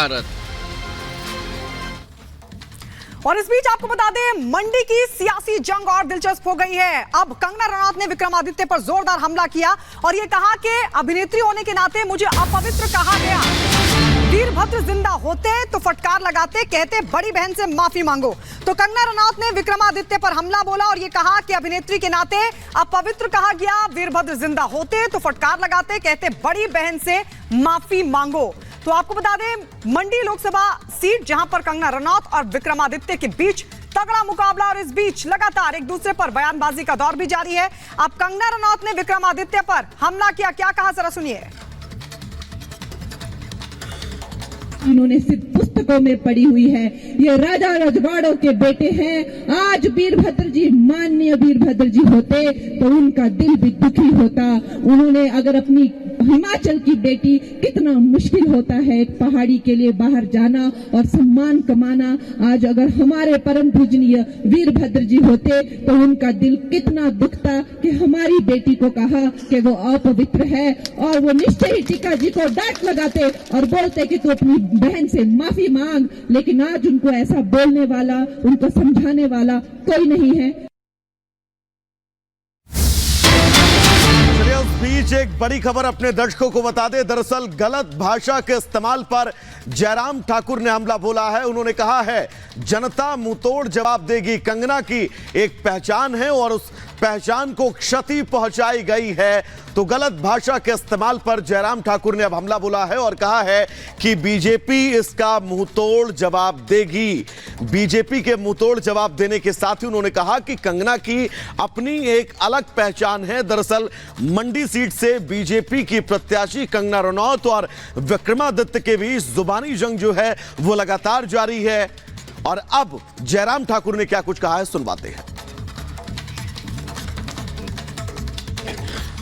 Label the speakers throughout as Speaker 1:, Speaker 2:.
Speaker 1: भारत।
Speaker 2: और इस बीच आपको बता दें, मंडी की सियासी जंग और दिलचस्प हो गई है। अब कंगना रनौत ने विक्रमादित्य पर जोरदार हमला किया और ये कहा कि अभिनेत्री होने के नाते मुझे अपवित्र कहा गया। वीरभद्र जिंदा होते तो फटकार लगाते, कहते बड़ी बहन से माफी मांगो। तो कंगना रनौत ने विक्रमादित्य पर हमला बोला और ये कहा कि अभिनेत्री के नाते अपवित्र कहा गया। वीरभद्र जिंदा होते तो फटकार लगाते, कहते बड़ी बहन से माफी मांगो। तो आपको बता दें, मंडी लोकसभा सीट जहां पर कंगना रनौत और विक्रमादित्य के बीच तगड़ा मुकाबला और इस बीच लगातार एक दूसरे पर बयानबाजी का दौर भी जारी है। अब कंगना रनौत ने विक्रमादित्य पर हमला किया, क्या कहा जरा सुनिए।
Speaker 3: उन्होंने सिर्फ पुस्तकों में पढ़ी हुई है। ये राजा रजवाड़ों के बेटे हैं। आज वीरभद्र जी, माननीय वीरभद्र जी होते तो उनका दिल भी दुखी होता। उन्होंने अगर अपनी हिमाचल की बेटी, कितना मुश्किल होता है एक पहाड़ी के लिए बाहर जाना और सम्मान कमाना। आज अगर हमारे परम पूजनीय वीरभद्र जी होते तो उनका दिल कितना दुखता कि हमारी बेटी को कहा कि वो अपवित्र है, और वो निश्चय ही टीका जी को डांट लगाते और बोलते कि तू अपनी बहन से माफी मांग। लेकिन आज उनको ऐसा बोलने वाला, उनको समझाने वाला कोई नहीं है।
Speaker 4: उस बीच एक बड़ी खबर अपने दर्शकों को बता दें। दरअसल गलत भाषा के इस्तेमाल पर जयराम ठाकुर ने हमला बोला है। उन्होंने कहा है जनता मुंहतोड़ जवाब देगी। कंगना की एक पहचान है और उस पहचान को क्षति पहुंचाई गई है। तो गलत भाषा के इस्तेमाल पर जयराम ठाकुर ने अब हमला बोला है और कहा है कि बीजेपी इसका मुंहतोड़ जवाब देगी। बीजेपी के मुंहतोड़ जवाब देने के साथ ही उन्होंने कहा कि कंगना की अपनी एक अलग पहचान है। दरअसल मंडी सीट से बीजेपी की प्रत्याशी कंगना रनौत और विक्रमादित्य के बीच जुबानी जंग जो है वो लगातार जारी है। और अब जयराम ठाकुर ने क्या कुछ कहा है, सुनवाते हैं।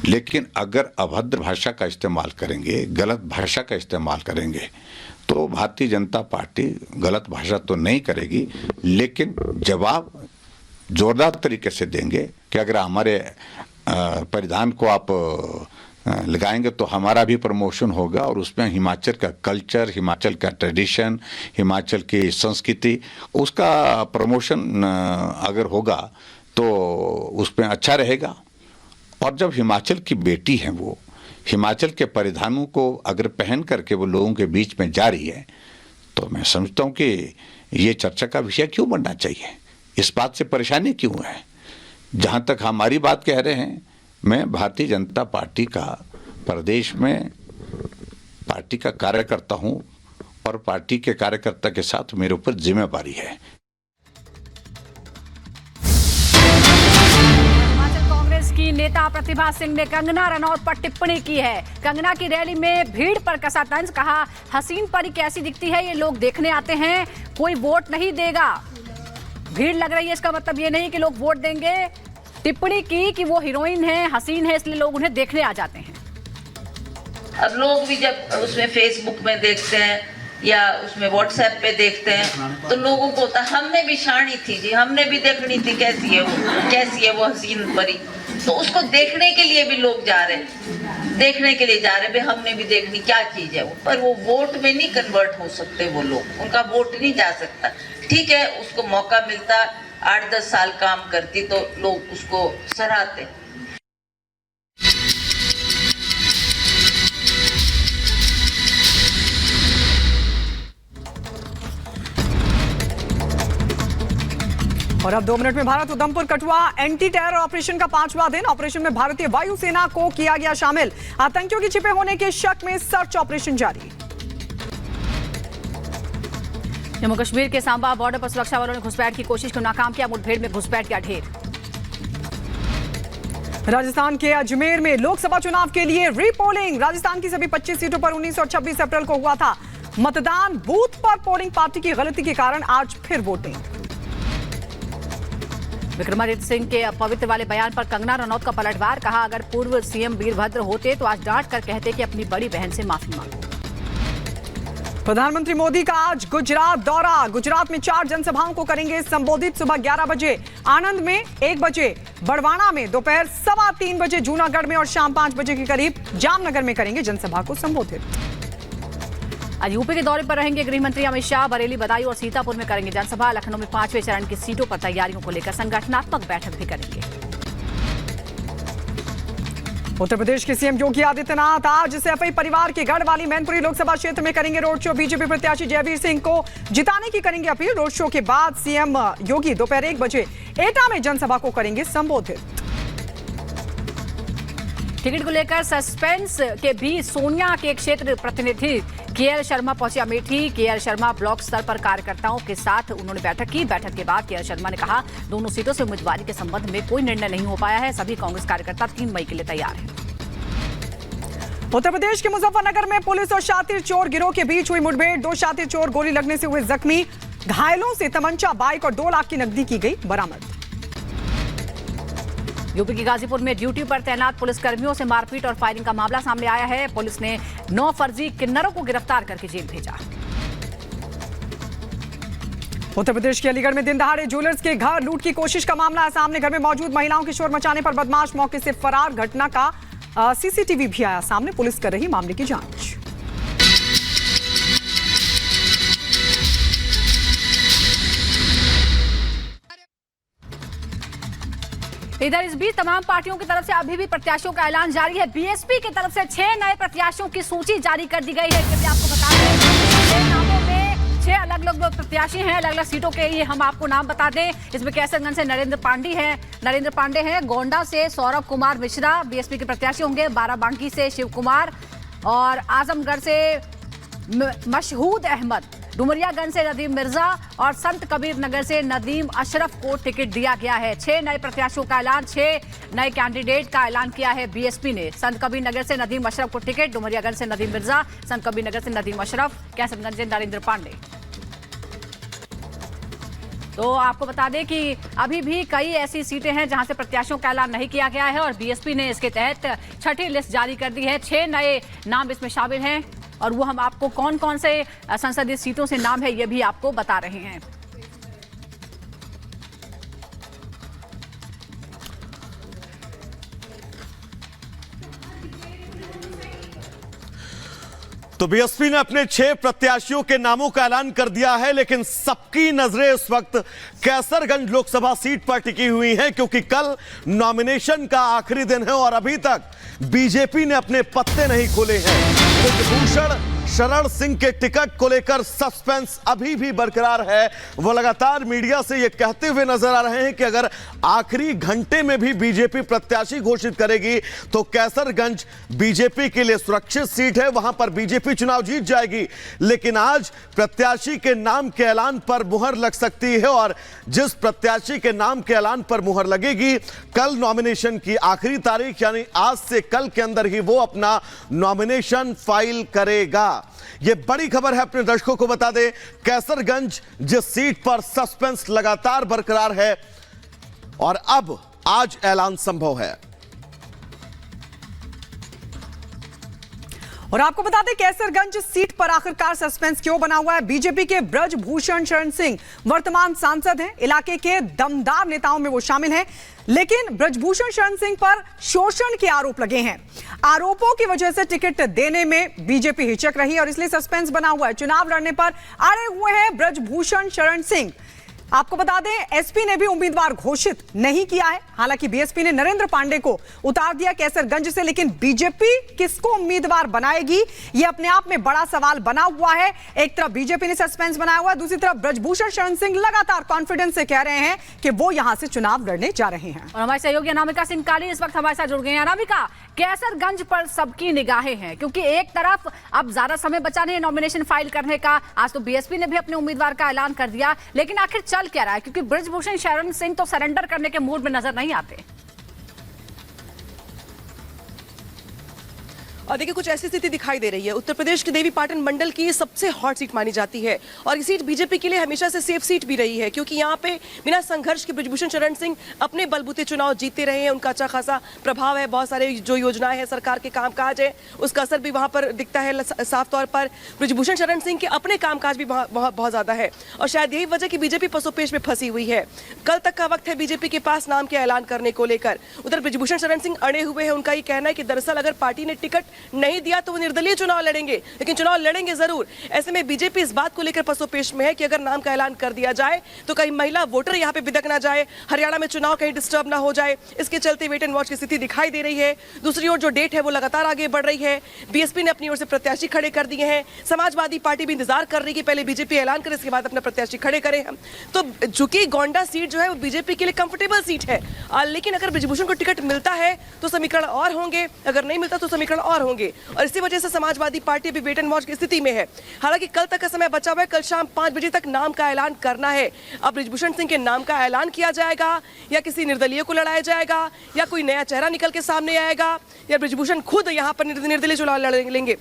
Speaker 5: लेकिन अगर अभद्र भाषा का इस्तेमाल करेंगे, गलत भाषा का इस्तेमाल करेंगे, तो भारतीय जनता पार्टी गलत भाषा तो नहीं करेगी, लेकिन जवाब जोरदार तरीके से देंगे कि अगर हमारे परिधान को आप लगाएंगे तो हमारा भी प्रमोशन होगा और उसमें हिमाचल का कल्चर, हिमाचल का ट्रेडिशन, हिमाचल की संस्कृति, उसका प्रमोशन अगर होगा तो उसमें अच्छा रहेगा। और जब हिमाचल की बेटी है, वो हिमाचल के परिधानों को अगर पहन करके वो लोगों के बीच में जा रही है, तो मैं समझता हूँ कि ये चर्चा का विषय क्यों बनना चाहिए, इस बात से परेशानी क्यों है। जहाँ तक हमारी बात कह रहे हैं, मैं भारतीय जनता पार्टी का प्रदेश में पार्टी का कार्यकर्ता हूँ और पार्टी के कार्यकर्ता के साथ मेरे ऊपर जिम्मेदारी है।
Speaker 6: की नेता प्रतिभा सिंह ने कंगना रनौत पर टिप्पणी की है। कंगना की रैली में भीड़ पर कसा तंज, कहा हसीन परी कैसी दिखती है, ये लोग देखने आते हैं, कोई वोट नहीं देगा। भीड़ लग रही है, इसका मतलब ये नहीं कि लोग वोट देंगे। टिप्पणी की कि वो हीरोइन है, हसीन है, इसलिए लोग उन्हें देखने आ जाते हैं।
Speaker 7: अब लोग भी जब उसमें फेसबुक में देखते हैं या उसमें व्हाट्सएप पे देखते हैं तो लोगों को होता हमने भी शानी थी जी, हमने भी देखनी थी कैसी है वो हसीन परी। तो उसको देखने के लिए भी लोग जा रहे हैं, देखने के लिए जा रहे हैं, भाई हमने भी देखनी क्या चीज है वो। पर वो वोट में नहीं कन्वर्ट हो सकते वो लोग, उनका वोट नहीं जा सकता। ठीक है, उसको मौका मिलता, 8-10 साल काम करती तो लोग उसको सराहते।
Speaker 2: और अब 2 मिनट में Bharat Udhampur Kathua anti terror operation का 5वां दिन। ऑपरेशन में भारतीय वायुसेना को किया गया शामिल। आतंकियों के छिपे होने के शक में सर्च ऑपरेशन जारी।
Speaker 6: जम्मू कश्मीर के सांबा बॉर्डर पर सुरक्षा बलों ने घुसपैठ की कोशिश को नाकाम किया। मुठभेड़ में घुसपैठ का ढेर।
Speaker 2: राजस्थान के अजमेर में लोकसभा चुनाव के लिए रीपोलिंग। राजस्थान की सभी 25 सीटों पर 19 और 26 अप्रैल को हुआ था मतदान। बूथ पर पोलिंग पार्टी की गलती के कारण आज फिर वोटिंग।
Speaker 6: विक्रमादित्य सिंह के अपवित्र वाले बयान पर कंगना रनौत का पलटवार, कहा अगर पूर्व सीएम वीरभद्र होते तो आज डांट कर कहते कि अपनी बड़ी बहन से माफी मांगो।
Speaker 2: प्रधानमंत्री मोदी का आज गुजरात दौरा। गुजरात में 4 जनसभाओं को करेंगे संबोधित। सुबह 11 बजे आनंद में, 1 बजे बड़वाना में, दोपहर 3:15 बजे जूनागढ़ में और शाम 5 बजे के करीब जामनगर में करेंगे जनसभा को संबोधित।
Speaker 6: आज यूपी के दौरे पर रहेंगे गृह मंत्री अमित शाह। बरेली, बदायूं और सीतापुर में करेंगे जनसभा। लखनऊ में 5वें चरण की सीटों पर तैयारियों को लेकर संगठनात्मक बैठक भी करेंगे।
Speaker 2: उत्तर प्रदेश के सीएम योगी आदित्यनाथ आज सैफई परिवार के गढ़ वाली मैनपुरी लोकसभा क्षेत्र में करेंगे रोड शो। बीजेपी प्रत्याशी जयवीर सिंह को जिताने की करेंगे अपील। रोड शो के बाद सीएम योगी दोपहर 1 बजे एटा में जनसभा को करेंगे संबोधित।
Speaker 6: टिकट को लेकर सस्पेंस के बीच सोनिया के क्षेत्र प्रतिनिधि केएल शर्मा पहुंचे अमेठी। केएल शर्मा ब्लॉक स्तर पर कार्यकर्ताओं के साथ उन्होंने बैठक की। बैठक के बाद केएल शर्मा ने कहा, दोनों सीटों से उम्मीदवारी के संबंध में कोई निर्णय नहीं हो पाया है। सभी कांग्रेस कार्यकर्ता 3 मई के लिए तैयार हैं।
Speaker 2: उत्तर प्रदेश के मुजफ्फरनगर में पुलिस और शातिर चोर गिरोह के बीच हुई मुठभेड़। 2 शातिर चोर गोली लगने से हुए जख्मी। घायलों से तमंचा, बाइक और 2 लाख की नकदी की गई बरामद।
Speaker 6: यूपी के गाजीपुर में ड्यूटी पर तैनात पुलिसकर्मियों से मारपीट और फायरिंग का मामला सामने आया है। पुलिस ने 9 फर्जी किन्नरों को गिरफ्तार करके जेल भेजा।
Speaker 2: उत्तर प्रदेश के अलीगढ़ में दिन दहाड़े ज्वेलर्स के घर लूट की कोशिश का मामला है सामने। घर में मौजूद महिलाओं के शोर मचाने पर बदमाश मौके से फरार। घटना का सीसीटीवी भी आया सामने। पुलिस कर रही मामले की जांच।
Speaker 6: इधर इस बीच तमाम पार्टियों की तरफ से अभी भी प्रत्याशियों का ऐलान जारी है। बीएसपी की तरफ से 6 नए प्रत्याशियों की सूची जारी कर दी गई है। जैसे आपको बता दें, 6 नामों में 6 अलग अलग प्रत्याशी हैं। अलग अलग सीटों के ये हम आपको नाम बता दें। इसमें कैसरगंज से नरेंद्र पांडे हैं। गोंडा से सौरभ कुमार मिश्रा बीएसपी के प्रत्याशी होंगे। बाराबांकी से शिव कुमार और आजमगढ़ से मशहूद अहमद। डुमरियागंज से नदीम मिर्जा और संत कबीर नगर से नदीम अशरफ को टिकट दिया गया है। 6 नए प्रत्याशियों का ऐलान, 6 नए कैंडिडेट का ऐलान किया है बीएसपी ने। संत कबीर नगर से नदीम अशरफ को टिकट, डुमरियागंज से नदीम मिर्जा, संत कबीर नगर से नदीम अशरफ, कैसरगंज से नरेंद्र पांडे। तो आपको बता दें कि अभी भी कई ऐसी सीटें हैं जहां से प्रत्याशियों का ऐलान नहीं किया गया है और बीएसपी ने इसके तहत 6ठी लिस्ट जारी कर दी है। 6 नए नाम इसमें शामिल हैं और वो हम आपको कौन कौन से संसदीय सीटों से नाम है ये भी आपको बता रहे हैं।
Speaker 4: तो बीएसपी ने अपने 6 प्रत्याशियों के नामों का ऐलान कर दिया है, लेकिन सबकी नजरें इस वक्त कैसरगंज लोकसभा सीट पर टिकी हुई हैं क्योंकि कल नॉमिनेशन का आखिरी दिन है और अभी तक बीजेपी ने अपने पत्ते नहीं खोले हैं। ब्रजभूषण शरण सिंह के टिकट को लेकर सस्पेंस अभी भी बरकरार है। वो लगातार मीडिया से ये कहते हुए नजर आ रहे हैं कि अगर आखिरी घंटे में भी बीजेपी प्रत्याशी घोषित करेगी तो कैसरगंज बीजेपी के लिए सुरक्षित सीट है, वहां पर बीजेपी चुनाव जीत जाएगी। लेकिन आज प्रत्याशी के नाम के ऐलान पर मुहर लग सकती है और जिस प्रत्याशी के नाम के ऐलान पर मुहर लगेगी, कल नॉमिनेशन की आखिरी तारीख यानी आज से कल के अंदर ही वो अपना नॉमिनेशन फाइल करेगा। यह बड़ी खबर है, अपने दर्शकों को बता दें। कैसरगंज जिस सीट पर सस्पेंस लगातार बरकरार है और अब आज ऐलान संभव है।
Speaker 2: और आपको बता दें कैसरगंज सीट पर आखिरकार सस्पेंस क्यों बना हुआ है। बीजेपी के ब्रजभूषण शरण सिंह वर्तमान सांसद हैं। इलाके के दमदार नेताओं में वो शामिल हैं, लेकिन ब्रजभूषण शरण सिंह पर शोषण के आरोप लगे हैं। आरोपों की वजह से टिकट देने में बीजेपी हिचक रही और इसलिए सस्पेंस बना हुआ है। चुनाव लड़ने पर अड़े हुए हैं ब्रजभूषण शरण सिंह। आपको बता दें एसपी ने भी उम्मीदवार घोषित नहीं किया है। हालांकि बीएसपी ने नरेंद्र पांडे को उतार दिया कैसरगंज से, लेकिन बीजेपी किसको उम्मीदवार बनाएगी यह अपने आप में बड़ा सवाल बना हुआ है। एक तरफ बीजेपी ने सस्पेंस बनाया हुआ है, दूसरी तरफ ब्रजभूषण शरण सिंह लगातार कॉन्फिडेंस से कह रहे हैं कि वो यहां से चुनाव लड़ने जा रहे हैं।
Speaker 6: और हमारे सहयोगी अनामिका सिंह काली इस वक्त हमारे साथ जुड़ गए हैं। अनामिका, कैसरगंज पर सबकी निगाहें हैं क्योंकि एक तरफ अब ज्यादा समय बचा नहीं है नॉमिनेशन फाइल करने का। आज तो बीएसपी ने भी अपने उम्मीदवार का ऐलान कर दिया, लेकिन आखिर चल क्या रहा है क्योंकि ब्रजभूषण शरण सिंह तो सरेंडर करने के मूड में नजर नहीं आते।
Speaker 1: और देखिए कुछ ऐसी स्थिति दिखाई दे रही है। उत्तर प्रदेश के देवी पाटन मंडल की ये सबसे हॉट सीट मानी जाती है और ये सीट बीजेपी के लिए हमेशा से सेफ सीट भी रही है क्योंकि यहाँ पे बिना संघर्ष के ब्रजभूषण शरण सिंह अपने बलबूते चुनाव जीतते रहे हैं। उनका अच्छा खासा प्रभाव है, बहुत सारे जो योजनाएं हैं, सरकार के कामकाज है, उसका असर भी वहाँ पर दिखता है साफ तौर पर। ब्रजभूषण शरण सिंह के अपने कामकाज भी बहुत ज्यादा है और शायद यही वजह कि बीजेपी पसोपेश में फंसी हुई है। कल तक का वक्त है बीजेपी के पास नाम के ऐलान करने को लेकर। उधर ब्रजभूषण शरण सिंह अड़े हुए हैं। उनका ये कहना है कि दरअसल अगर पार्टी ने टिकट नहीं दिया तो वो निर्दलीय चुनाव लड़ेंगे, लेकिन चुनाव लड़ेंगे जरूर। ऐसे में बीजेपी इस बात को लेकर पसोपेश में है कि अगर नाम का ऐलान कर दिया जाए तो कहीं महिला वोटर यहाँ पे बिदक ना जाए, हरियाणा में चुनाव कहीं डिस्टर्ब ना हो जाए। इसके चलते वेट एंड वॉच की स्थिति दिखाई दे रही है। दूसरी ओर जो डेट है वो लगातार आगे बढ़ रही है। बीएसपी ने अपनी ओर से प्रत्याशी खड़े कर दिए हैं। समाजवादी पार्टी भी इंतजार कर रही है कि पहले बीजेपी ऐलान करे, इसके बाद अपना प्रत्याशी खड़े करें हम। तो झुकी गोंडा सीट जो है वो बीजेपी के लिए कंफर्टेबल सीट है, लेकिन अगर ब्रिजभूषण को टिकट मिलता है तो समीकरण और होंगे, अगर नहीं मिलता तो समीकरण और होंगे। और इसी वजह से समाजवादी पार्टी भी वेट एंड वॉच की स्थिति में है। हालांकि कल तक का समय बचा हुआ है, कल शाम 5 बजे तक नाम का ऐलान करना है। अब ब्रिजभूषण सिंह के नाम का ऐलान किया जाएगा या किसी निर्दलीय को लड़ाया जाएगा या कोई नया चेहरा निकल के सामने आएगा या ब्रिजभूषण खुद यहाँ पर निर्दलीय चुनाव लड़ेंगे।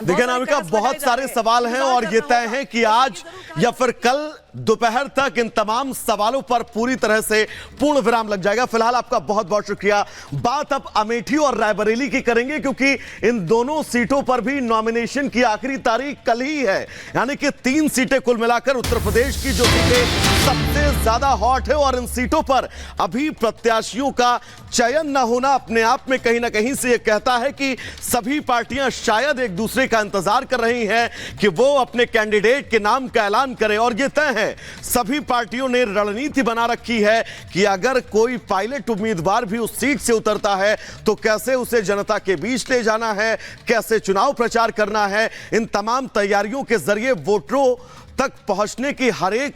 Speaker 4: देखिए अनामिका, बहुत सारे सवाल हैं और ये तय है कि आज या फिर कल दोपहर तक इन तमाम सवालों पर पूरी तरह से पूर्ण विराम लग जाएगा। फिलहाल आपका बहुत बहुत शुक्रिया। बात अब अमेठी और रायबरेली की करेंगे क्योंकि इन दोनों सीटों पर भी नॉमिनेशन की आखिरी तारीख कल ही है। यानी कि 3 सीटें कुल मिलाकर उत्तर प्रदेश की जो सीटें सबसे ज्यादा हॉट है और इन सीटों पर अभी प्रत्याशियों का चयन न होना अपने आप में कहीं ना कहीं से यह कहता है कि सभी पार्टियां शायद एक दूसरे का इंतजार कर रही हैं कि वो अपने कैंडिडेट के नाम का ऐलान करें। और यह तय है, सभी पार्टियों ने रणनीति बना रखी है कि अगर कोई पायलट उम्मीदवार भी उस सीट से उतरता है तो कैसे उसे जनता के बीच ले जाना है, कैसे चुनाव प्रचार करना है। इन तमाम तैयारियों के जरिए वोटरों तक पहुंचने की हर एक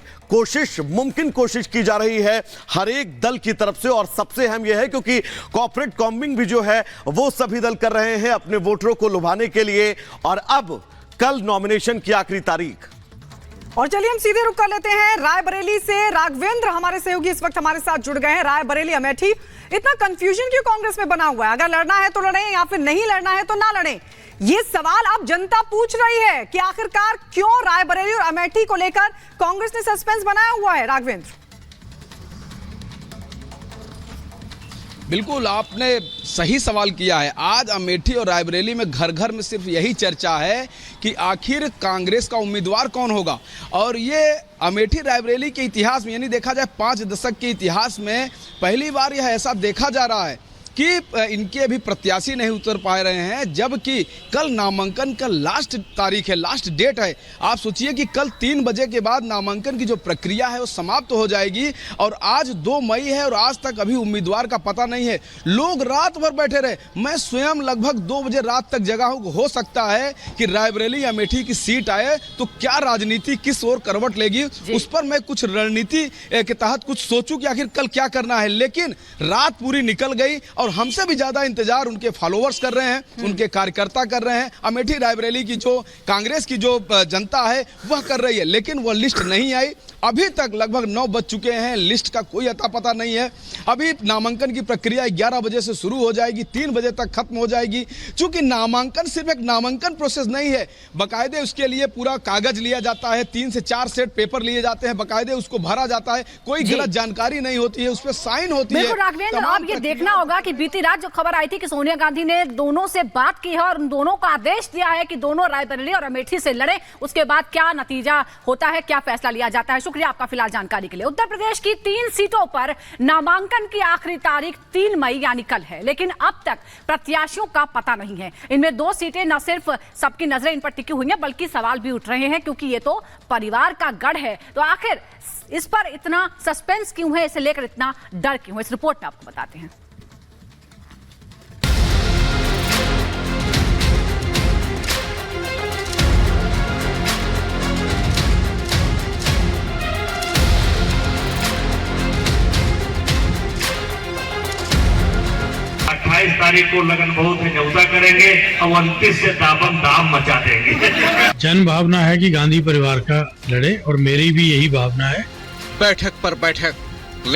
Speaker 4: मुमकिन कोशिश की जा रही है हर एक दल की तरफ से। और सबसे अहम यह है क्योंकि कॉर्पोरेट कॉम्बिंग भी जो है वो सभी दल कर रहे हैं अपने वोटरों को लुभाने के लिए। और अब कल नॉमिनेशन की आखिरी तारीख।
Speaker 2: और चलिए हम सीधे रुक कर लेते हैं रायबरेली से। राघवेंद्र हमारे सहयोगी इस वक्त हमारे साथ जुड़ गए हैं। रायबरेली अमेठी, इतना कंफ्यूजन क्यों कांग्रेस में बना हुआ है? अगर लड़ना है तो लड़ें या फिर नहीं लड़ना है तो ना लड़ें। ये सवाल अब जनता पूछ रही है कि आखिरकार क्यों रायबरेली और अमेठी को लेकर कांग्रेस ने सस्पेंस बनाया हुआ है। राघवेंद्र,
Speaker 8: बिल्कुल आपने सही सवाल किया है। आज अमेठी और रायबरेली में घर घर में सिर्फ यही चर्चा है कि आखिर कांग्रेस का उम्मीदवार कौन होगा। और ये अमेठी रायबरेली के इतिहास में, यानी देखा जाए 5 दशक के इतिहास में पहली बार यह ऐसा देखा जा रहा है कि इनके अभी प्रत्याशी नहीं उतर पा रहे हैं, जबकि कल नामांकन का लास्ट तारीख है, लास्ट डेट है। आप सोचिए कि कल 3 बजे के बाद नामांकन की जो प्रक्रिया है वो समाप्त हो जाएगी और आज 2 मई है और आज तक अभी उम्मीदवार का पता नहीं है। लोग रात भर बैठे रहे, मैं स्वयं लगभग 2 बजे रात तक जगा हूं। हो सकता है कि रायबरेली अमेठी की सीट आए तो क्या राजनीति किस ओर करवट लेगी, उस पर मैं कुछ रणनीति के तहत कुछ सोचूं कि आखिर कल क्या करना है। लेकिन रात पूरी निकल गई और हमसे भी ज्यादा इंतजार उनके फॉलोअर्स कर रहे हैं, उनके कार्यकर्ता कर रहे हैं। अमेठी रायबरेली की जो कांग्रेस की जो जनता है वह कर रही है, लेकिन वह लिस्ट नहीं आई। अभी तक लगभग 9 बज चुके हैं, लिस्ट का कोई अता पता नहीं है। अभी नामांकन की प्रक्रिया 11 बजे से शुरू हो जाएगी, 3 बजे तक खत्म हो जाएगी। चूंकि नामांकन सिर्फ एक नामांकन प्रोसेस नहीं है, बकायदे उसके लिए पूरा कागज लिया जाता है, 3 से 4 सेट पेपर लिए जाते हैं, बकायदे उसको भरा जाता है, कोई गलत जानकारी नहीं होती है, उस पर साइन होती है।
Speaker 6: बिल्कुल राघवेंद्र, अब ये देखना होगा कि बीती रात जो खबर आई थी कि सोनिया गांधी ने दोनों से बात की है और उन दोनों को आदेश दिया है कि दोनों रायबरेली और अमेठी से लड़ें, उसके बाद क्या नतीजा होता है, क्या फैसला लिया जाता है। शुक्रिया आपका फिलहाल जानकारी के लिए। उत्तर प्रदेश की 3 सीटों पर नामांकन की आखिरी तारीख 3 मई यानी कल है, लेकिन अब तक प्रत्याशियों का पता नहीं है। इनमें 2 सीटें न सिर्फ सबकी नजरें इन पर टिकी हुई हैं, बल्कि सवाल भी उठ रहे हैं क्योंकि ये तो परिवार का गढ़ है। तो आखिर इस पर इतना सस्पेंस क्यों है, इसे लेकर इतना डर क्यों है, इस रिपोर्ट में आपको बताते हैं।
Speaker 9: तारीख को लगन बहुत न्यौता करेंगे और 29 से दाम मचा देंगे।
Speaker 10: जन भावना है कि गांधी परिवार का लड़े और मेरी भी यही भावना है।
Speaker 11: बैठक पर बैठक,